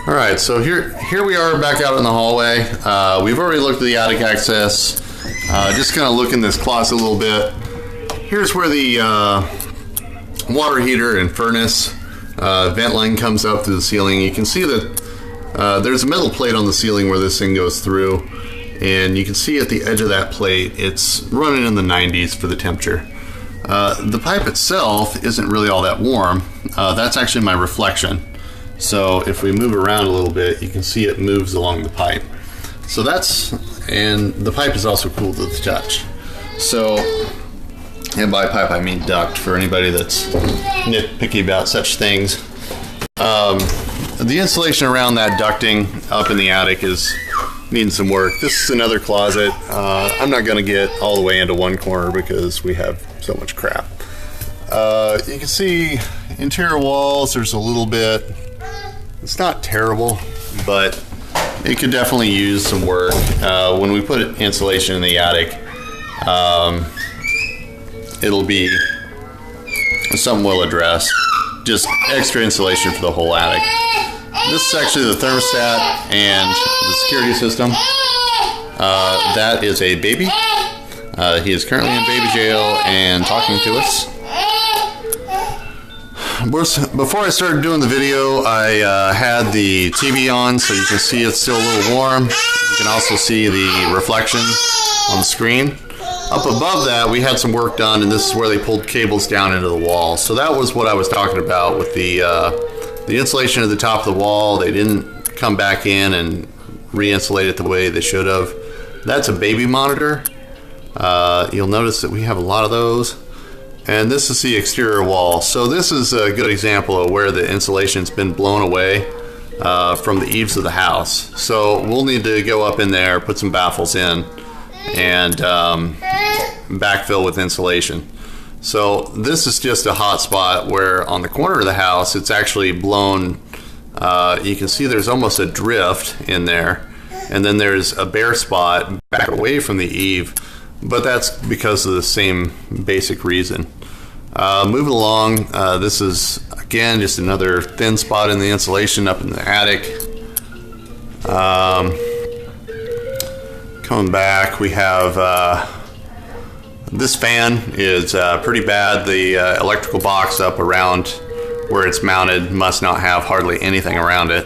All right, so here we are back out in the hallway. We've already looked at the attic access. Just kind of look in this closet a little bit. Here's where the water heater and furnace vent line comes up through the ceiling. You can see that there's a metal plate on the ceiling where this thing goes through, and you can see at the edge of that plate it's running in the 90s for the temperature. The pipe itself isn't really all that warm. That's actually my reflection. So if we move around a little bit, you can see it moves along the pipe. So and the pipe is also cool to the touch. So, and by pipe I mean duct for anybody that's nitpicky about such things. The insulation around that ducting up in the attic is needing some work. This is another closet. I'm not going to get all the way into one corner because we have so much crap. You can see interior walls, there's a little bit. It's not terrible, but it could definitely use some work. When we put insulation in the attic, it'll be something we'll address. Just extra insulation for the whole attic. This is actually the thermostat and the security system. That is a baby. He is currently in baby jail and talking to us. Before I started doing the video, I had the TV on so you can see it's still a little warm. You can also see the reflection on the screen. Up above that, we had some work done, and this is where they pulled cables down into the wall. So that was what I was talking about with the insulation at the top of the wall. They didn't come back in and re-insulate it the way they should have. That's a baby monitor. You'll notice that we have a lot of those. And this is the exterior wall. So this is a good example of where the insulation's been blown away from the eaves of the house. So we'll need to go up in there, put some baffles in, and backfill with insulation. So this is just a hot spot where on the corner of the house it's actually blown. You can see there's almost a drift in there, and then there's a bare spot back away from the eave. But that's because of the same basic reason. Moving along, this is again just another thin spot in the insulation up in the attic. Coming back, we have this fan is pretty bad. The electrical box up around where it's mounted must not have hardly anything around it.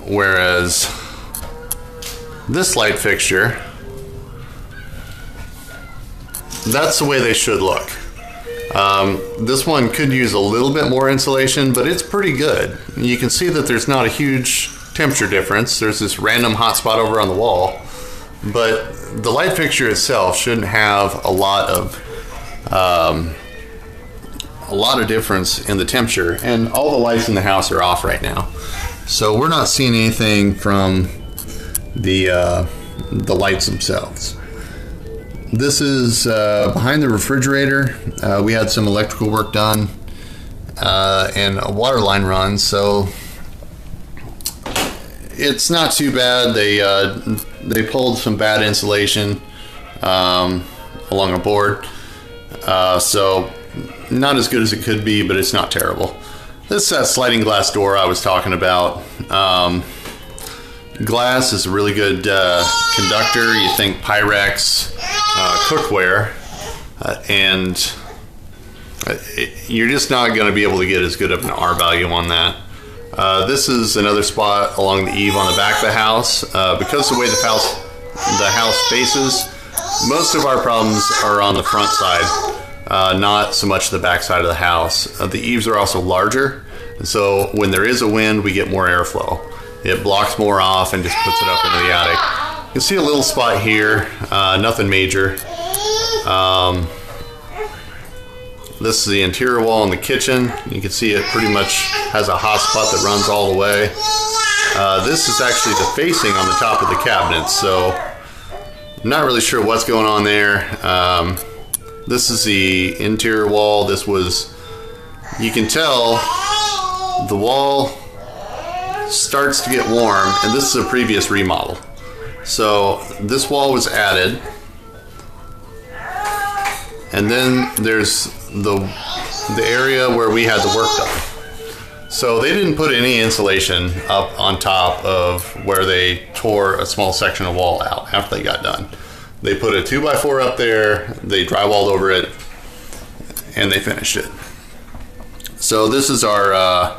Whereas this light fixture, that's the way they should look. This one could use a little bit more insulation, but it's pretty good. You can see that there's not a huge temperature difference. There's this random hot spot over on the wall, but the light fixture itself shouldn't have a lot of difference in the temperature, and all the lights in the house are off right now. So we're not seeing anything from the lights themselves. This is behind the refrigerator. We had some electrical work done and a water line run, so it's not too bad. They pulled some bad insulation along a board, so not as good as it could be, but it's not terrible. This is that sliding glass door I was talking about. Glass is a really good conductor. You think Pyrex cookware, and you're just not going to be able to get as good of an R value on that. This is another spot along the eave on the back of the house. Because of the way the house faces, most of our problems are on the front side, not so much the back side of the house. The eaves are also larger, and so when there is a wind, we get more airflow. It blocks more off and just puts it up into the attic. You can see a little spot here, nothing major. This is the interior wall in the kitchen. You can see it pretty much has a hot spot that runs all the way. This is actually the facing on the top of the cabinet, so I'm not really sure what's going on there. This is the interior wall. This was, you can tell the wall starts to get warm, and this is a previous remodel. So this wall was added, and then there's the the area where we had the work done. So they didn't put any insulation up on top of where they tore a small section of wall out after they got done. They put a 2x4 up there, they drywalled over it, and they finished it. So this is our,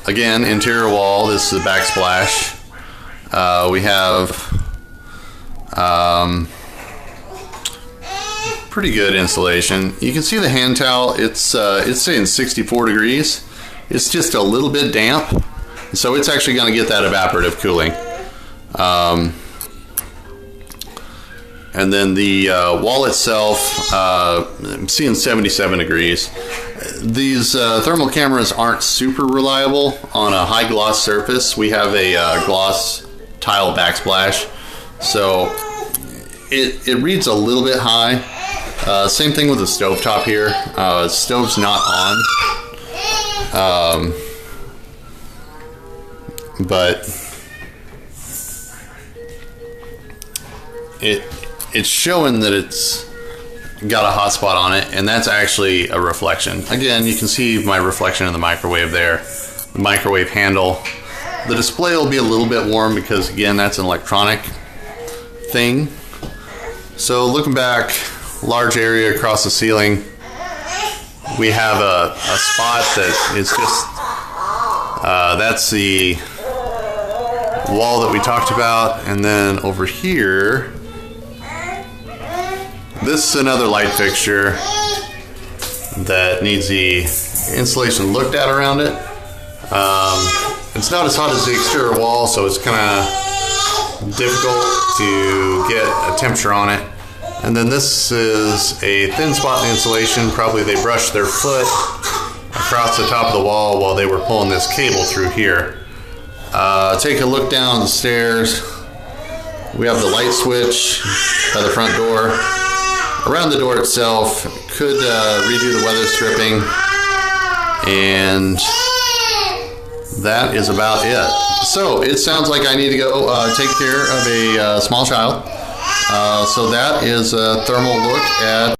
again, interior wall. This is the backsplash. We have pretty good insulation. You can see the hand towel, it's saying 64 degrees. It's just a little bit damp, so it's actually going to get that evaporative cooling. And then the wall itself, I'm seeing 77 degrees. These thermal cameras aren't super reliable on a high gloss surface. We have a gloss tile backsplash, so it reads a little bit high. Same thing with the stovetop here. Stove's not on. But it's showing that it's got a hot spot on it, and that's actually a reflection. Again, you can see my reflection in the microwave there, the microwave handle. The display will be a little bit warm because, again, that's an electronic thing. So looking back, large area across the ceiling. We have a spot that is just, that's the wall that we talked about. And then over here, this is another light fixture that needs the insulation looked at around it. It's not as hot as the exterior wall, so it's kind of difficult to get a temperature on it. And then this is a thin spot in the insulation. Probably they brushed their foot across the top of the wall while they were pulling this cable through here. Take a look down the stairs. We have the light switch by the front door. Around the door itself, could redo the weather stripping, and that is about it. So it sounds like I need to go take care of a small child. So that is a thermal look at